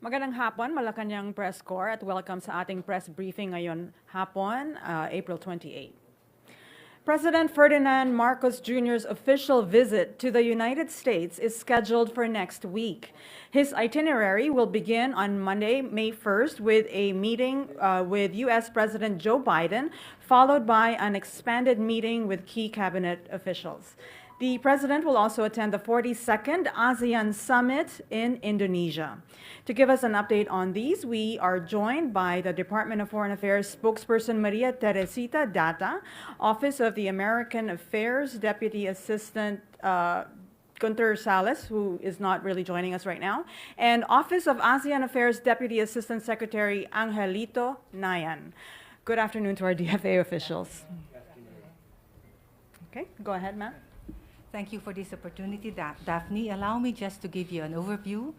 Magandang hapon, Malacanang Press Corps at welcome sa ating press briefing ngayon hapon, April 28. President Ferdinand Marcos Jr.'s official visit to the United States is scheduled for next week. His itinerary will begin on Monday, May 1st, with a meeting with U.S. President Joe Biden, followed by an expanded meeting with key cabinet officials. The president will also attend the 42nd ASEAN Summit in Indonesia. To give us an update on these, we are joined by the Department of Foreign Affairs spokesperson Maria Teresita Data, Office of the American Affairs Deputy Assistant Gunter Salas, who is not really joining us right now, and Office of ASEAN Affairs Deputy Assistant Secretary Angelito Nayan. Good afternoon to our DFA officials. Okay, go ahead, ma'am. Thank you for this opportunity, Daphne. Allow me just to give you an overview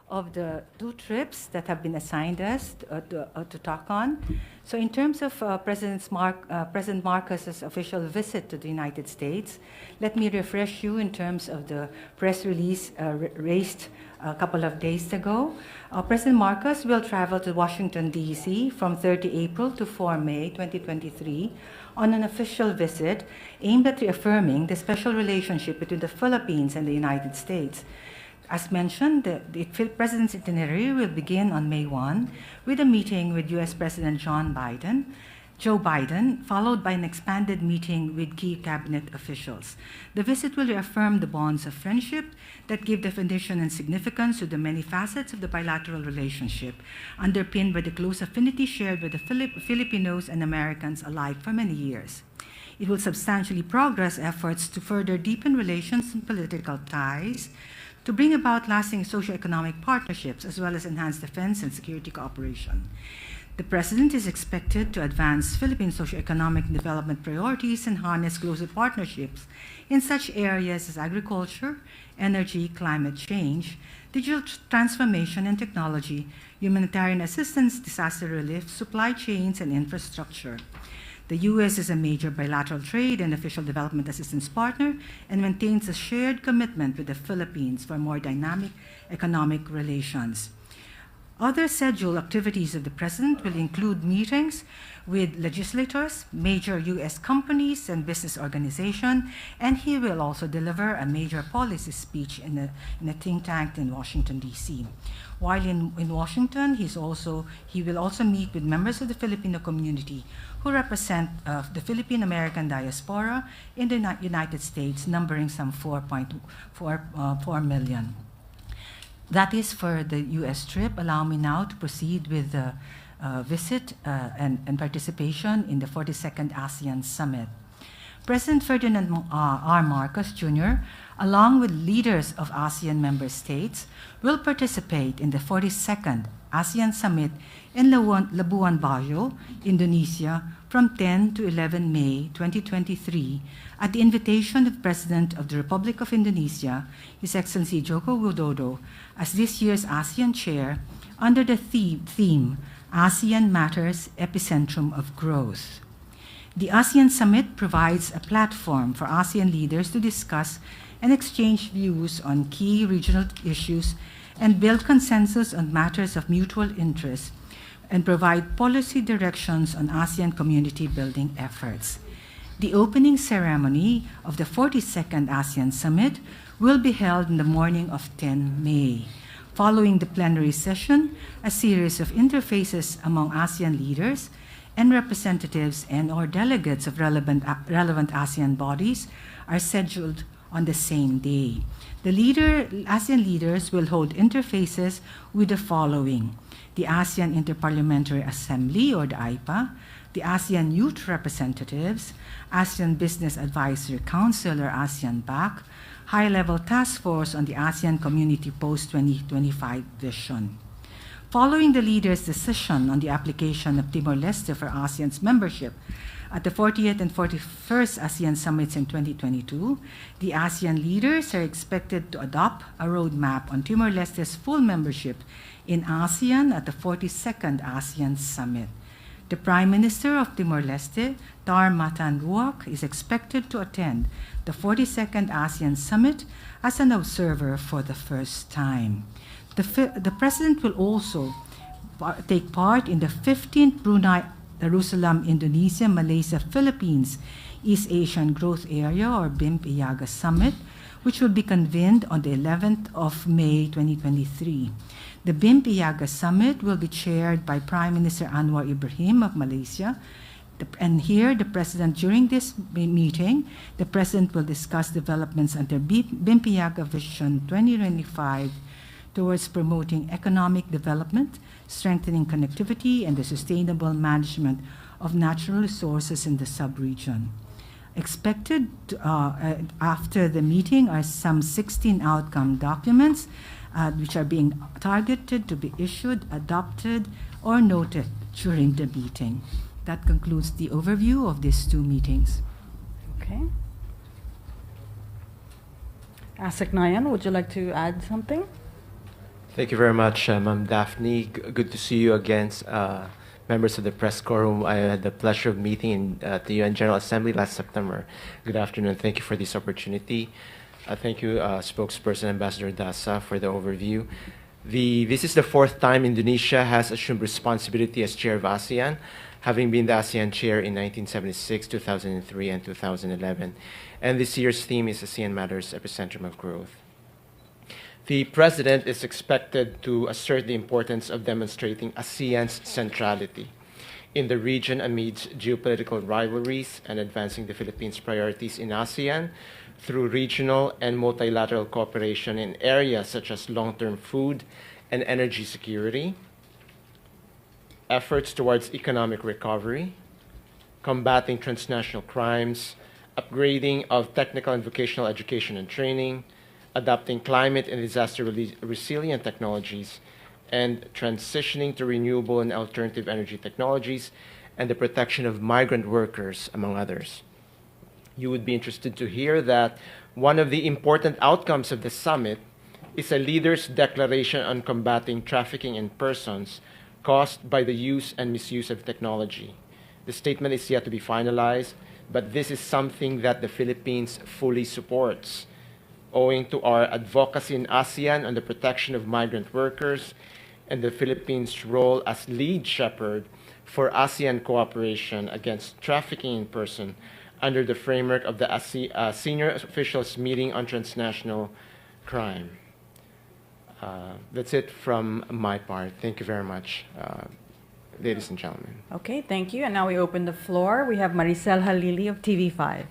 of the two trips that have been assigned us to talk on. So in terms of President Marcos's official visit to the United States, let me refresh you in terms of the press release raised a couple of days ago. President Marcos will travel to Washington, D.C. from 30 April to 4 May 2023 on an official visit aimed at reaffirming the special relationship between the Philippines and the United States. As mentioned, the President's itinerary will begin on May 1 with a meeting with U.S. President Joe Biden, followed by an expanded meeting with key cabinet officials. The visit will reaffirm the bonds of friendship that give definition and significance to the many facets of the bilateral relationship, underpinned by the close affinity shared by the Filipinos and Americans alike for many years. It will substantially progress efforts to further deepen relations and political ties, to bring about lasting socioeconomic partnerships, as well as enhance defense and security cooperation. The President is expected to advance Philippine socioeconomic development priorities and harness closer partnerships in such areas as agriculture, energy, climate change, digital transformation and technology, humanitarian assistance, disaster relief, supply chains, and infrastructure. The U.S. is a major bilateral trade and official development assistance partner and maintains a shared commitment with the Philippines for more dynamic economic relations. Other scheduled activities of the President will include meetings with legislators, major U.S. companies, and business organizations, and he will also deliver a major policy speech in a think tank in Washington, D.C. While in Washington, he will also meet with members of the Filipino community who represent the Philippine-American diaspora in the United States, numbering some 4.4 million. That is for the U.S. trip. Allow me now to proceed with the visit and participation in the 42nd ASEAN Summit. President Ferdinand R. Marcos Jr., along with leaders of ASEAN member states, will participate in the 42nd ASEAN Summit in Labuan Bajo, Indonesia, from 10 to 11 May 2023 at the invitation of the President of the Republic of Indonesia, His Excellency Joko Widodo, as this year's ASEAN Chair under the theme ASEAN Matters Epicentrum of Growth. The ASEAN Summit provides a platform for ASEAN leaders to discuss and exchange views on key regional issues and build consensus on matters of mutual interest and provide policy directions on ASEAN community building efforts. The opening ceremony of the 42nd ASEAN Summit will be held in the morning of 10 May. Following the plenary session, a series of interfaces among ASEAN leaders and representatives and/or delegates of relevant ASEAN bodies are scheduled on the same day. The ASEAN leaders will hold interfaces with the following: the ASEAN Interparliamentary Assembly, or the AIPA, the ASEAN Youth Representatives, ASEAN Business Advisory Council, or ASEAN-BAC, High-Level Task Force on the ASEAN Community Post-2025 Vision. Following the leaders' decision on the application of Timor-Leste for ASEAN's membership at the 40th and 41st ASEAN Summits in 2022, the ASEAN leaders are expected to adopt a roadmap on Timor-Leste's full membership in ASEAN at the 42nd ASEAN Summit. The Prime Minister of Timor-Leste, Tar Matan Ruak, is expected to attend the 42nd ASEAN Summit as an observer for the first time. The President will also take part in the 15th Brunei Darussalam Indonesia Malaysia Philippines East Asian Growth Area or BIMP-IAGA Summit, which will be convened on the 11th of May 2023. The BIMP-IAGA Summit will be chaired by Prime Minister Anwar Ibrahim of Malaysia. And here, the President, during this meeting, the President will discuss developments under BIMP-IAGA Vision 2025 towards promoting economic development, strengthening connectivity, and the sustainable management of natural resources in the sub-region. Expected after the meeting are some 16 outcome documents which are being targeted to be issued, adopted, or noted during the meeting. That concludes the overview of these two meetings. Okay. Asik Nayan, would you like to add something? Thank you very much, Ma'am Daphne. Good to see you again, members of the press corps whom I had the pleasure of meeting in the UN General Assembly last September. Good afternoon. Thank you for this opportunity. Thank you, Spokesperson Ambassador Dasa, for the overview. This is the fourth time Indonesia has assumed responsibility as chair of ASEAN, having been the ASEAN chair in 1976, 2003, and 2011. And this year's theme is ASEAN Matters, Epicentrum of Growth. The President is expected to assert the importance of demonstrating ASEAN's centrality in the region amidst geopolitical rivalries and advancing the Philippines' priorities in ASEAN through regional and multilateral cooperation in areas such as long-term food and energy security, efforts towards economic recovery, combating transnational crimes, upgrading of technical and vocational education and training, adopting climate and disaster resilient technologies, and transitioning to renewable and alternative energy technologies, and the protection of migrant workers, among others. You would be interested to hear that one of the important outcomes of the summit is a leader's declaration on combating trafficking in persons caused by the use and misuse of technology. The statement is yet to be finalized, but this is something that the Philippines fully supports, owing to our advocacy in ASEAN on the protection of migrant workers and the Philippines' role as lead shepherd for ASEAN cooperation against trafficking in person under the framework of the Senior Officials Meeting on Transnational Crime. That's it from my part. Thank you very much, ladies and gentlemen. Okay, thank you. And now we open the floor. We have Maricel Halili of TV5.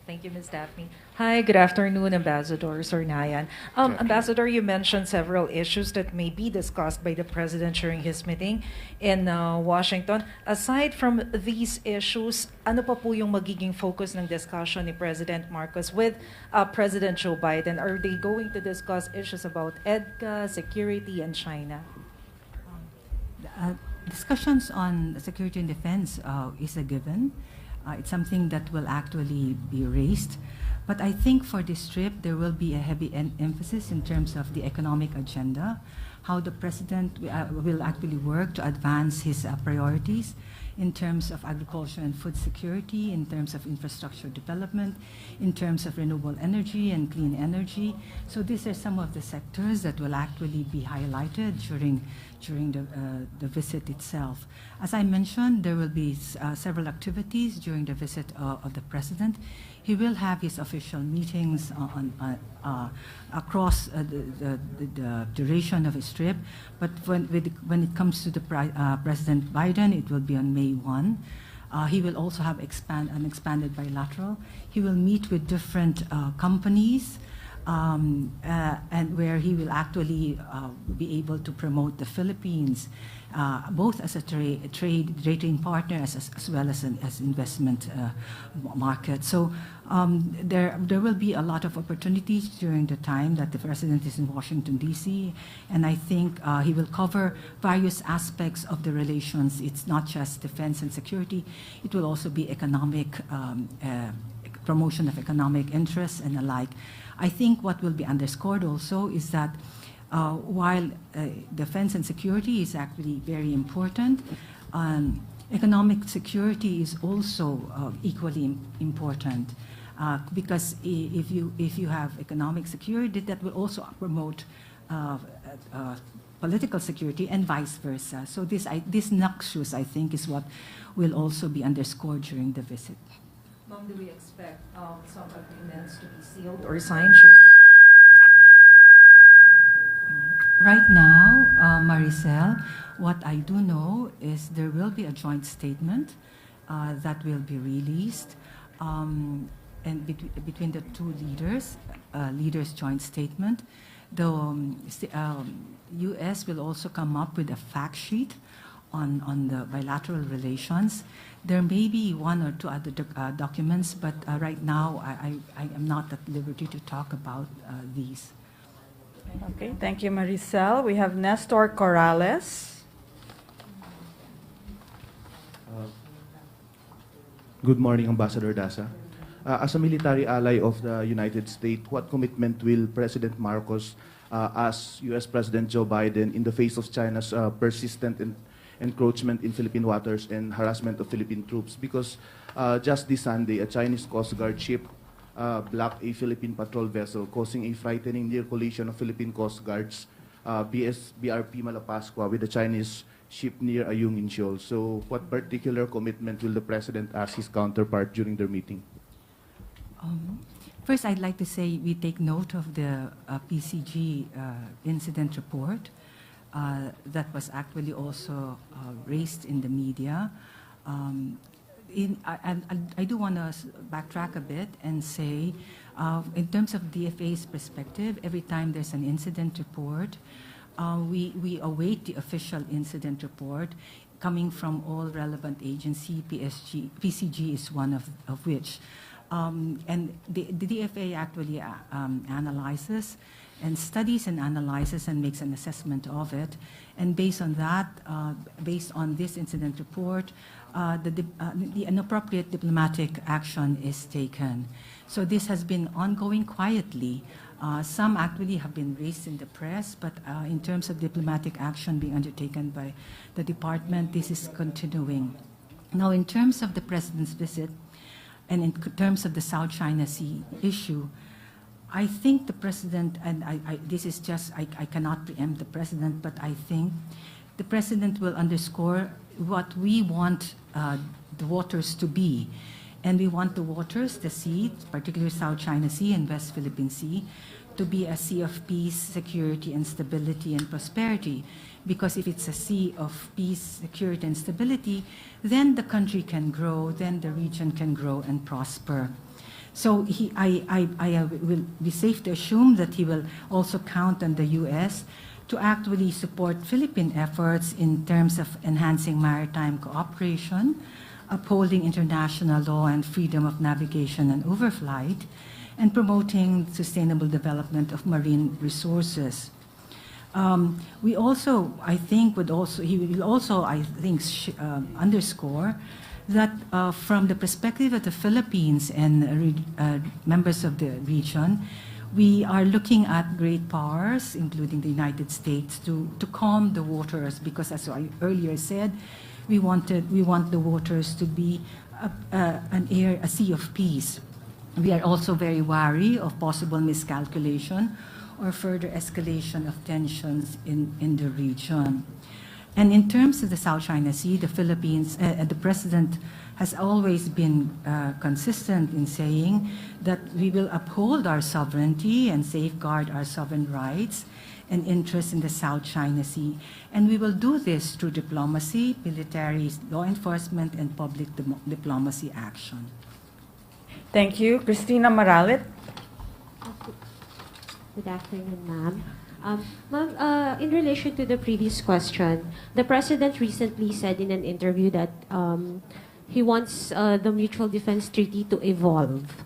Thank you, Ms. Daphne. Hi, good afternoon, Ambassador Sornayan. Ambassador, you mentioned several issues that may be discussed by the President during his meeting in Washington. Aside from these issues, ano pa po yung magiging focus ng discussion ni President Marcos with President Joe Biden? Are they going to discuss issues about EDCA, security, and China? Discussions on security and defense is a given. It's something that will actually be raised. But I think for this trip, there will be a heavy emphasis in terms of the economic agenda, how the President will actually work to advance his priorities in terms of agriculture and food security, in terms of infrastructure development, in terms of renewable energy and clean energy. So these are some of the sectors that will actually be highlighted during the visit itself. As I mentioned, there will be several activities during the visit of the President. He will have his official meetings across the duration of his trip, but when it comes to the President Biden, it will be on May 1. He will also have an expanded bilateral. He will meet with different companies, and where he will actually be able to promote the Philippines, both as a trading partner as well as an investment market. So there will be a lot of opportunities during the time that the President is in Washington, D.C., and I think he will cover various aspects of the relations. It's not just defense and security. It will also be economic promotion of economic interests and the like. I think what will be underscored also is that while defense and security is actually very important, economic security is also equally important, because if you have economic security, that will also promote political security and vice versa. So this nexus, I think, is what will also be underscored during the visit. Ma'am, do we expect some agreements to be sealed or signed during the Right now, Maricel, what I do know is there will be a joint statement that will be released and between the two leaders' joint statement. The U.S. will also come up with a fact sheet on the bilateral relations. There may be one or two other documents, but right now I am not at liberty to talk about these. Okay, thank you, Maricel. We have Nestor Corrales. Good morning, Ambassador Daza. As a military ally of the United States, what commitment will President Marcos ask U.S. President Joe Biden in the face of China's persistent encroachment in Philippine waters and harassment of Philippine troops? Because just this Sunday, a Chinese Coast Guard ship blocked a Philippine patrol vessel, causing a frightening near collision of Philippine Coast Guard's BRP Malapascua with the Chinese ship near Ayungin Shoal. So what particular commitment will the President ask his counterpart during their meeting? First, I'd like to say we take note of the PCG incident report that was actually also raised in the media. I do want to backtrack a bit and say, in terms of DFA's perspective, every time there's an incident report, we await the official incident report coming from all relevant agencies. PCG is one of which. And the DFA actually analyzes and studies and analyzes and makes an assessment of it. And based on that, based on this incident report, the inappropriate diplomatic action is taken. So this has been ongoing quietly. Some actually have been raised in the press, but in terms of diplomatic action being undertaken by the department, this is continuing. Now, in terms of the President's visit, and in terms of the South China Sea issue, I think the President, and this is just, I cannot preempt the President, but I think the President will underscore what we want the waters to be. And we want the waters, the sea, particularly South China Sea and West Philippine Sea, to be a sea of peace, security, and stability and prosperity. Because if it's a sea of peace, security, and stability, then the country can grow, then the region can grow and prosper. So I will be safe to assume that he will also count on the U.S. to actually support Philippine efforts in terms of enhancing maritime cooperation, upholding international law and freedom of navigation and overflight, and promoting sustainable development of marine resources. We also, I think, he will also, I think, underscore that from the perspective of the Philippines and members of the region, we are looking at great powers, including the United States, to calm the waters, because as I earlier said, we want the waters to be a sea of peace. We are also very wary of possible miscalculation or further escalation of tensions in the region. And in terms of the South China Sea, the Philippines, the President has always been consistent in saying that we will uphold our sovereignty and safeguard our sovereign rights and interests in the South China Sea. And we will do this through diplomacy, military, law enforcement, and public diplomacy action. Thank you. Christina Maralit. Good afternoon, ma'am. Ma'am, in relation to the previous question, the President recently said in an interview that he wants the Mutual Defense Treaty to evolve.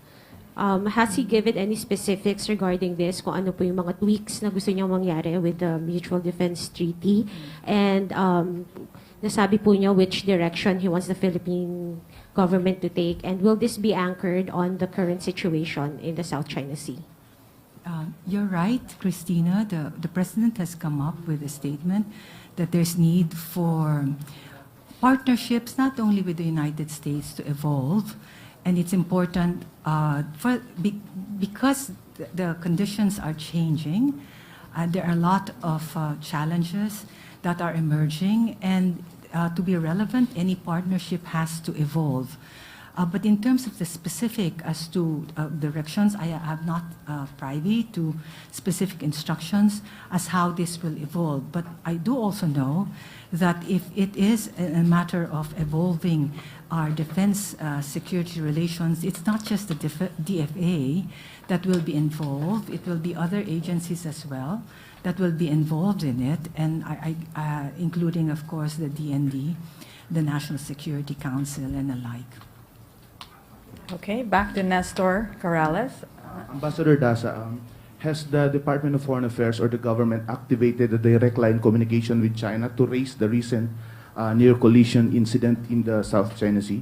Has he given any specifics regarding this, kung ano po yung mga tweaks na gusto niyang mangyari with the Mutual Defense Treaty? And nasabi po niya which direction he wants the Philippine government to take, and will this be anchored on the current situation in the South China Sea? You're right, Christina. The President has come up with a statement that there's need for partnerships not only with the United States to evolve, and it's important because the conditions are changing. There are a lot of challenges that are emerging, and to be relevant, any partnership has to evolve. But in terms of the specific as to directions, I have not privy to specific instructions as how this will evolve. But I do also know that if it is a matter of evolving our defense security relations, it's not just the DFA that will be involved. It will be other agencies as well that will be involved in it, and including, of course, the DND, the National Security Council, and the like. Okay, back to Nestor Corrales. Ambassador Dasa, has the Department of Foreign Affairs or the government activated a direct line communication with China to raise the recent near collision incident in the South China Sea?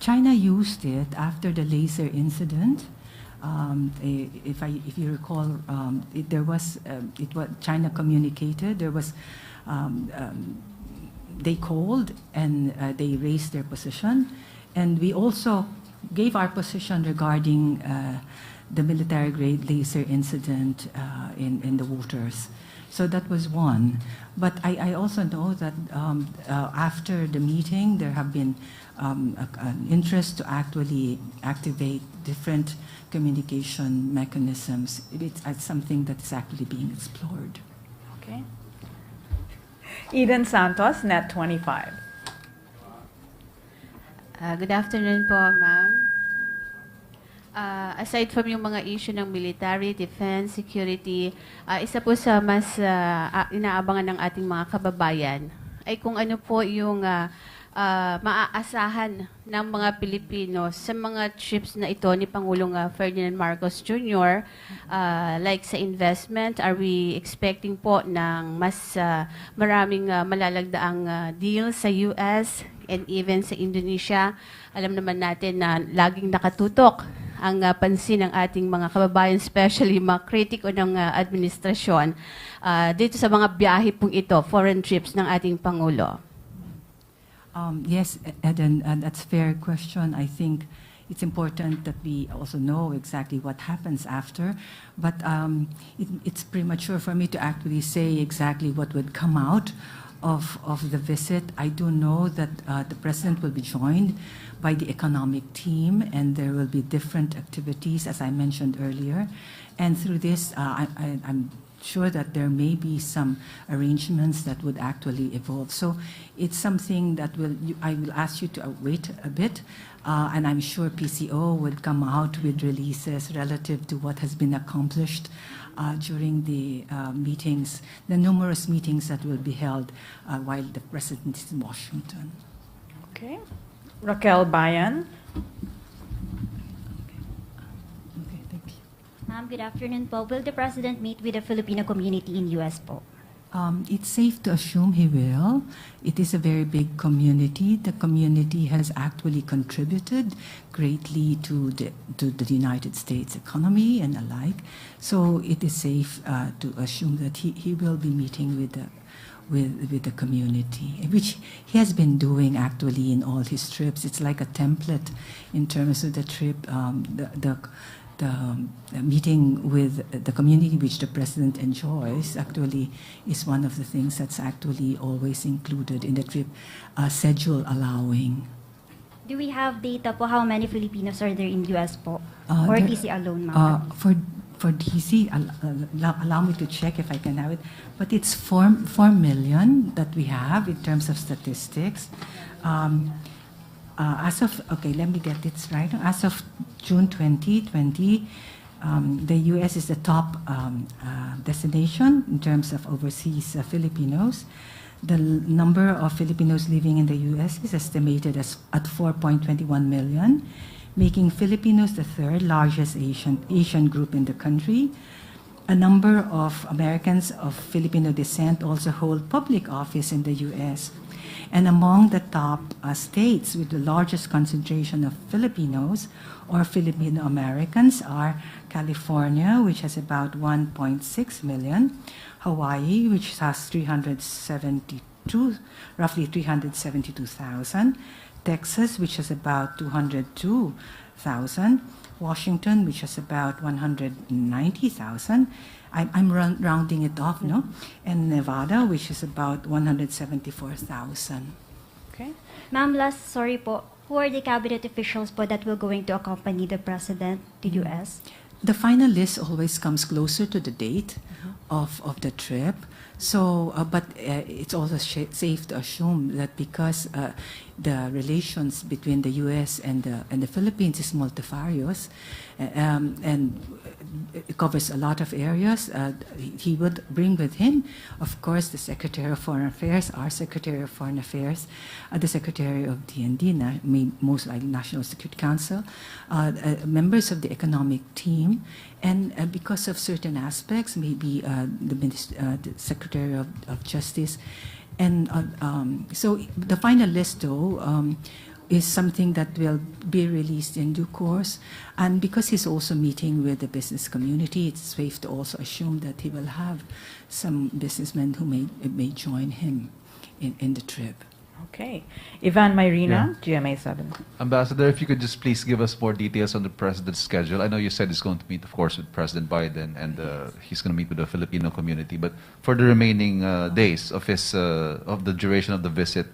China used it after the laser incident. If you recall, China communicated. There was they called and they raised their position, and we also gave our position regarding the military-grade laser incident in the waters. So that was one. But I also know that after the meeting, there have been an interest to actually activate different communication mechanisms. It's something that is actually being explored. Okay. Eden Santos, Net 25. Good afternoon po, ma'am. Aside from yung mga issue ng military, defense, security, isa po sa mas inaabangan ng ating mga kababayan ay kung ano po yung maaasahan ng mga Pilipino sa mga trips na ito ni Pangulong Ferdinand Marcos Jr. Like sa investment, are we expecting po ng mas maraming malalagdaang deal sa US and even sa Indonesia? Alam naman natin na laging nakatutok ang pansin ng ating mga kababayan, especially mga kritiko ng administrasyon, dito sa mga biyahe pong ito, foreign trips ng ating Pangulo. Yes, Eden, that's a fair question. I think it's important that we also know exactly what happens after, but it's premature for me to actually say exactly what would come out of the visit. I do know that the President will be joined by the economic team, and there will be different activities, as I mentioned earlier. And through this, I'm sure that there may be some arrangements that would actually evolve. So it's something that I will ask you to wait a bit, and I'm sure PCO would come out with releases relative to what has been accomplished during the meetings, the numerous meetings that will be held while the President is in Washington. Okay. Raquel Bayan. Okay, thank you. Ma'am, good afternoon po. Will the President meet with the Filipino community in US po? It's safe to assume he will. It is a very big community. The community has actually contributed greatly to the United States economy and alike. So it is safe to assume that he will be meeting with the community, which he has been doing actually in all his trips. It's like a template in terms of the trip, the meeting with the community which the President enjoys actually is one of the things that's actually always included in the trip schedule allowing. Do we have data po how many Filipinos are there in US po? Or DC alone, ma'am? For DC, allow me to check if I can have it, but it's 4 million that we have in terms of statistics. Let me get this right. As of June 2020, the U.S. is the top destination in terms of overseas Filipinos. The number of Filipinos living in the U.S. is estimated at 4.21 million, making Filipinos the third largest Asian group in the country. A number of Americans of Filipino descent also hold public office in the U.S. And among the top states with the largest concentration of Filipinos or Filipino Americans are California, which has about 1.6 million, Hawaii, which has roughly 372,000, Texas, which has about 202, 174,000. Washington, which is about 190,000. I'm rounding it off, no? And Nevada, which is about 174,000. Okay. Ma'am, last, sorry po, who are the cabinet officials po that will going to accompany the president to US? The final list always comes closer to the date of the trip. So, but it's also safe to assume that because the relations between the U.S. and the Philippines is multifarious, and it covers a lot of areas, he would bring with him, of course, the Secretary of Foreign Affairs, our Secretary of Foreign Affairs, the Secretary of DND, most likely National Security Council, members of the economic team, and because of certain aspects, maybe the Secretary of Justice. And so the final list, though, is something that will be released in due course. And because he's also meeting with the business community, it's safe to also assume that he will have some businessmen who may join him in the trip. Okay. Ivan Mayrina, GMA7. Ambassador, if you could just please give us more details on the president's schedule. I know you said he's going to meet, of course, with President Biden, and he's going to meet with the Filipino community. But for the remaining days of the duration of the visit,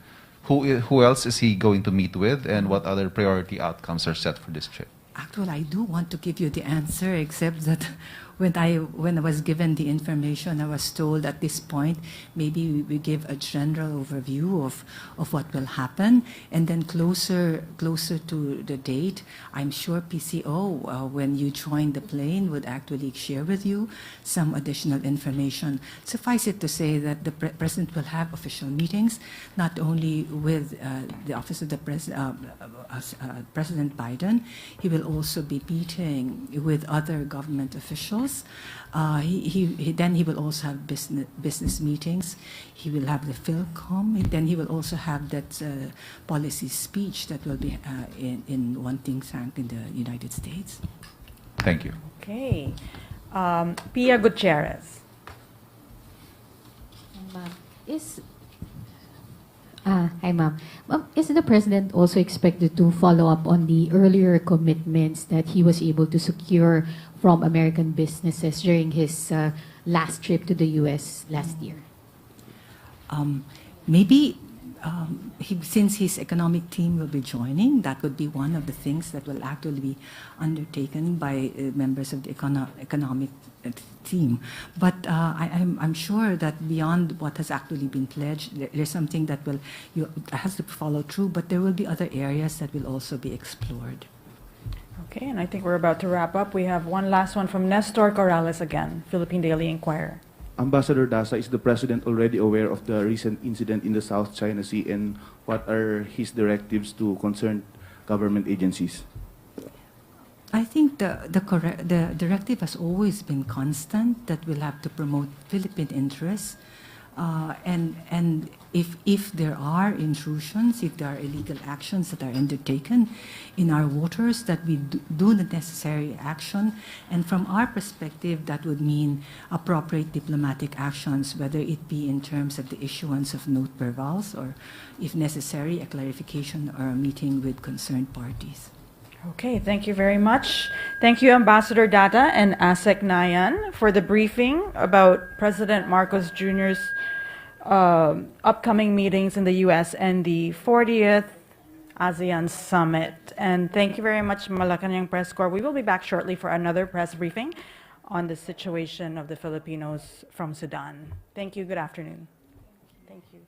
who else is he going to meet with, and what other priority outcomes are set for this trip? Actually, I do want to give you the answer, except that when I was given the information, I was told at this point, maybe we give a general overview of what will happen, and then closer to the date, I'm sure PCO, when you join the plane, would actually share with you some additional information. Suffice it to say that the President will have official meetings, not only with the Office of the President Biden, he will also be meeting with other government officials. Then he will also have business meetings. He will have the PhilCom. Then he will also have that policy speech that will be in one think tank in the United States. Thank you. Okay. Pia Gutierrez. Hi, ma'am. Is the president also expected to follow up on the earlier commitments that he was able to secure from American businesses during his last trip to the U.S. last year? Maybe since his economic team will be joining, that would be one of the things that will actually be undertaken by members of the economic team. But I'm sure that beyond what has actually been pledged, there's something that has to follow through, but there will be other areas that will also be explored. Okay, and I think we're about to wrap up. We have one last one from Nestor Corrales again, Philippine Daily Inquirer. Ambassador Dasa, is the President already aware of the recent incident in the South China Sea, and what are his directives to concerned government agencies? I think the directive has always been constant, that we'll have to promote Philippine interests, and if there are intrusions, if there are illegal actions that are undertaken in our waters, that we do the necessary action. And from our perspective, that would mean appropriate diplomatic actions, whether it be in terms of the issuance of note verbals, or if necessary, a clarification or a meeting with concerned parties. Okay, thank you very much. Thank you, Ambassador Data and ASEC Nayan, for the briefing about President Marcos Jr.'s upcoming meetings in the U.S. and the 40th ASEAN Summit. And thank you very much, Malacanang Press Corps. We will be back shortly for another press briefing on the situation of the Filipinos from Sudan. Thank you. Good afternoon. Thank you.